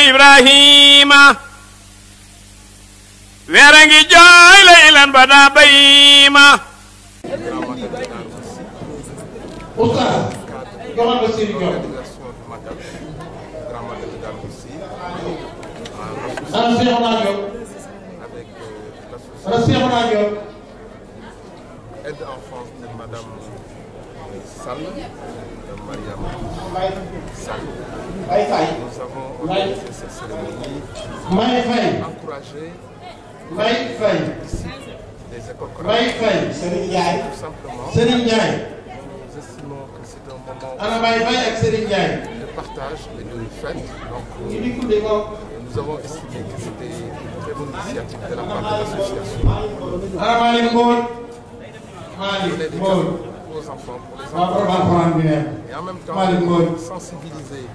Ibrahima werangi jooy laylan bada bayima Oustaz joxal ba Serigne Diop ana Cheikhouna Diop ana Cheikhouna Diop aide enfance de Madame Sall, de Mariam Sall. Nous avons organisé cette cérémonie pour encourager ici des écoles coraniques. Tout simplement, nous estimons que c'est un moment de partage et de fête. Donc, nous avons estimé que c'était une très bonne initiative de la part de l'association. Donner des cadeaux aux enfants, pour les enfants. Et en même temps, sensibiliser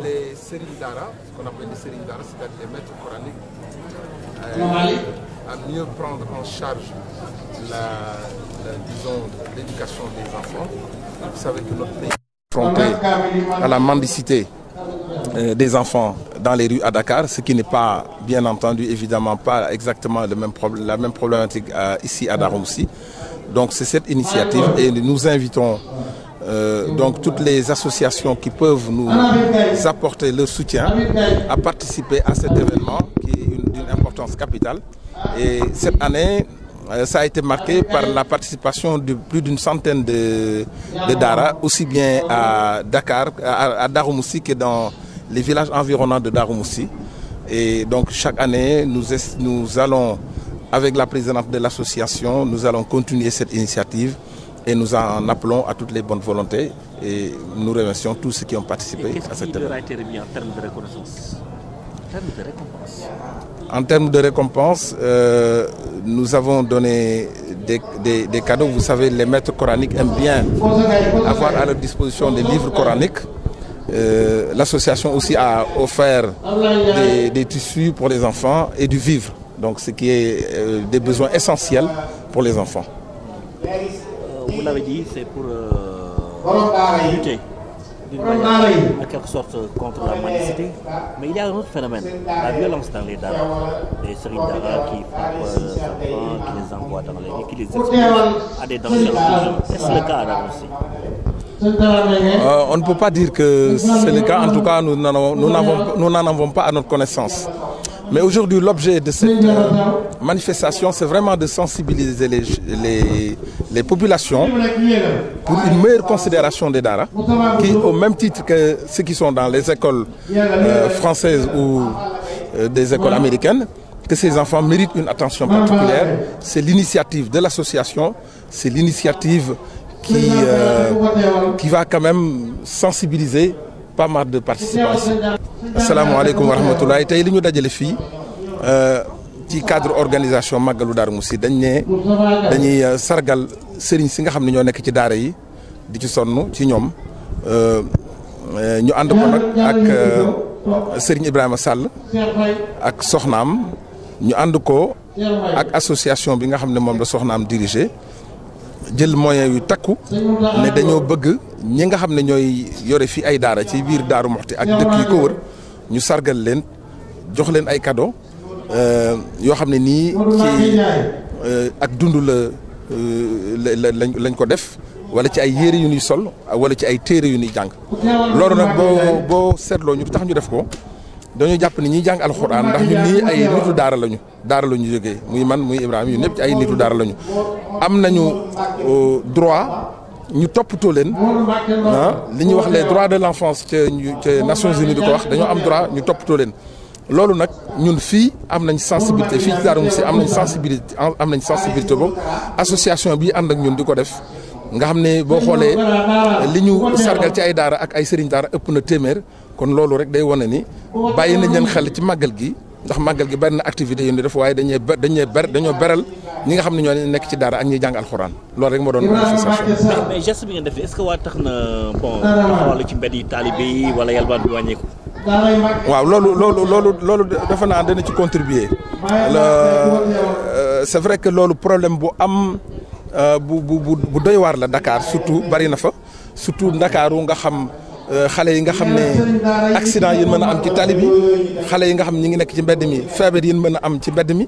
les Serigne Dara, ce qu'on appelle les Serigne Dara, c'est-à-dire les maîtres coraniques, à mieux prendre en charge disons, l'éducation des enfants. Vous savez que notre pays est confronté à la mendicité des enfants dans les rues à Dakar, ce qui n'est pas, bien entendu, évidemment pas exactement la même problématique ici à Darou-Moussi. Donc c'est cette initiative et nous invitons donc toutes les associations qui peuvent nous apporter leur soutien à participer à cet événement qui est d'une importance capitale. Et cette année, ça a été marqué par la participation de plus d'une centaine de Dara, aussi bien à Dakar, à Darou-Moussi que dans les villages environnants de Darou-Moussi. Et donc chaque année, nous allons, avec la présidente de l'association, nous allons continuer cette initiative et nous en appelons à toutes les bonnes volontés et nous remercions tous ceux qui ont participé à cette événement. Qu'est-ce qui leur a été remis en termes de reconnaissance? En termes de récompense? En termes de récompense, nous avons donné des cadeaux. Vous savez, les maîtres coraniques aiment bien avoir à leur disposition des livres coraniques. L'association aussi a offert des tissus pour les enfants et du vivre. Donc ce qui est des besoins essentiels pour les enfants. Vous l'avez dit, c'est pour lutter d'une manière, en quelque sorte, contre la mendicité. Mais il y a un autre phénomène, la violence dans les Dara. Les Serigne Dara qui frappent les enfants, qui les envoient dans les rues, qui les exposent à des dangers. Est-ce le cas à Darou-Moussi? On ne peut pas dire que c'est le cas. En tout cas, nous n'en avons pas à notre connaissance. Mais aujourd'hui, l'objet de cette manifestation, c'est vraiment de sensibiliser les populations pour une meilleure considération des Dara, qui, au même titre que ceux qui sont dans les écoles françaises ou des écoles américaines, que ces enfants méritent une attention particulière. C'est l'initiative de l'association, c'est l'initiative qui va quand même sensibiliser pas mal de participants ici. Assalamu alaikum wa rahmatullahi. Tay li ñu dajale fii ci cadre organisation Magalu Darou-Moussi dañuy sargal sëriñ si nga xam ne ñoo nekk ci daara yi di ci sonn ci ñoom ñu ànd ko nag ak sëriñ Ibrahima Sall ak soxnaam ñu ànd ko ak association bi nga xam ne moom la soxnaam dirigé jël moyens yu takku ne dañoo bëgg ñi nga xam ne ñooy yore fii ay daara ci biir Daaru Muxti ak dëkk yi ko wër ñu sargal leen jox leen ay cadeau yoo xam ne nii ci ak dund lañ ko def wala ci ay yére yu ñuy sol wala ci ay téere yu ñuy jàng loolu nag boo seetloo ñu tax ñu def ko dañoo jàpp ni ñuy jàng alxuraan ndax ñun nii ay nitu daara lañu jógee muy man muy Ibrahima yu ñëpp ci ay nitu daara lañu am nañu droit ñu toppatoo leen li ñuy wax les droits de l'enfance ca Nations Unies di ko wax dañoo am droit ñu toppatoo leen loolu nag ñun fii am nañ sensibilité fii ci Darou-Moussi am nañ sensibilité boobu association bi ànd ak ñun di ko def nga xam ne boo xoolee li ñu sargal ci ay daara ak ay sëriñ daara ëpp na téeméer kon loolu rek day wane ni bàyyi nañ leen xel ci màggal gi ndax màggal gi bari na activité yu ñu def waaye dañoo beral ñi nga xam ne ñoo nekk ci daara ak ñuy jàng alxuraan loolu rek moo doon manifestation. mais geste bi ngeen def est-ce que waa tax na bon taxawal ci mbedd yi taalibe yi wala yalbaan bi wàññeeku. waaw loolu dafa naa dana ci contribuer c'est vrai que loolu problème bu am bu doy waar la Dakar surtout bari na fa surtout Ndakaaru nga xam xale yi nga xam ne accident yi mën a am ci tali bi xale yi nga xam ne ñi ngi nekk ci mbedd mi feebar yi mën a am ci mbedd mi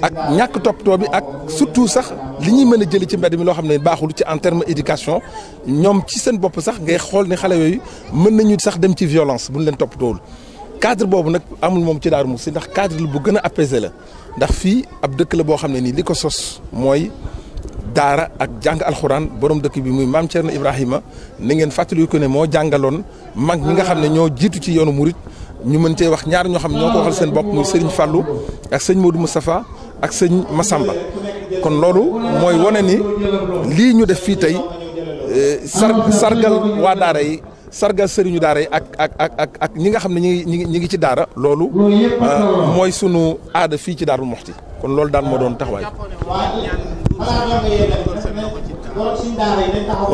ak ñàkk toppatoo bi ak surtout sax li ñuy mën a jëli ci mbedd mi loo xam ne baaxul ci en terme éducation ñoom ci seen bopp sax ngay xool ni xale yooyu mën nañu sax dem ci violence bu ñu leen toppatoowul cadre boobu nag amul moom ci Darou Mouhty ndax cadre la bu gën a apaisé la ndax fii ab dëkk la boo xam ne nii li ko sos mooy daara ak jàng alxuraan borom dëkk bi muy maam Thierno Ibrahima ni ngeen fàttali ko ne moo jàngaloon mag ñi nga xam ne ñoo jiitu ci yoonu murit ñu mën cee wax ñaar ñoo xam ne ñoo ko waxal seen bopp muy Serigne Fallou ak sëñ Modou Moustapha ak sëñ Massamba kon loolu mooy wane ni lii ñu def fii tey sargal waa daara yi sargal sëriñu daara yi ak ñi nga xam ne ñi ngi ci daara loolu mooy sunu aada fii ci Darou Mouhty kon loolu daan moo doon taxawaay.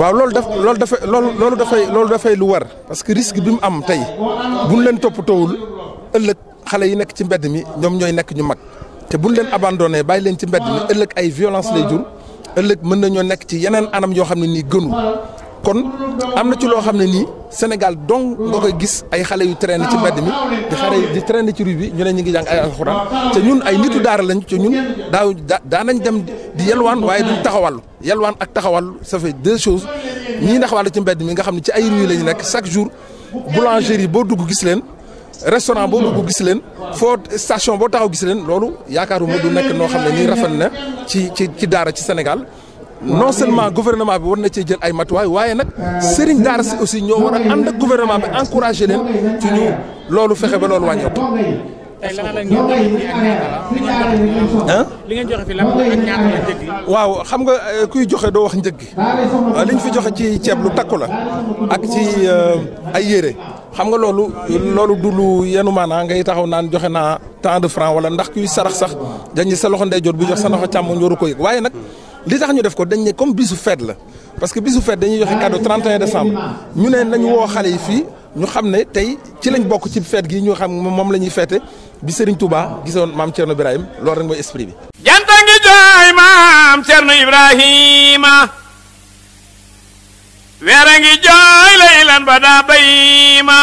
waaw loolu dafay lu war parce que risque bi mu am tey buñ leen toppatoowul ëllëg xale yi nekk ci mbedd mi ñoom ñooy nekk ñu mag te buñ leen abandonné bàyyi leen ci mbedd mi ëllëg ay violence lay jur ëllëg mën nañoo nekk ci yeneen anam yoo xam ne nii gënu kon am na ci loo xam ne nii Sénégal donc nga koy gis ay xale yu traîner ci mbedd mi di traîner ci rue bi ñu ne ñu ngi jàng ay alxuraan te ñun ay nitu daara lañ te ñun daanañ dem di yelwaan waaye duñ taxawal yelwaan ak taxawal ça fait deux choses ñii ndaxawal ci mbedd mi nga xam ne ci ay rue lañu nekk chaque jour boulangerie boo dugg gis leen restaurant boo dugg gis leen foo station boo taxaw gis leen loolu yaakaaruma du nekk noo xam ne nii rafet na ci daara ci Sénégal non seulement gouvernement bi war na cee jël ay matuwaay waaye nag sëriñ daara si aussi ñoo war a ànd ak gouvernement bi encouragé leen ci ñu loolu fexe ba loolu wàññeeku. tey lan la ngeen li ngeen joxe fi lan ak ñaata la njëg yi. waaw xam nga kuy joxe doo wax njëg gi liñ fi joxe ci ceeb lu takku la ak ci ay yére xam nga loolu du lu yenu maanaa ngay taxaw naan joxe naa tant de francs wala ndax kuy sarax sax dañuy sa loxo ndeyjoor bi jox sa loxo càmmoñ waru ko yëg waaye nag. li tax ñu def ko dañ ne comme bisu fête la parce que bisu fête dañuy joxe cadeau 31 décembre ñu ne nañu woo xale yi fii ñu xam ne tey ci lañ bokk ci fête gi ñu xam moom la ñuy fête bi Serigne Touba gisoon maam Thierno Ibrahima loolu rek mooy esprit bi. janta ngi jooy maam Thierno Ibrahima weera ngi jooy laylan ba daa bayima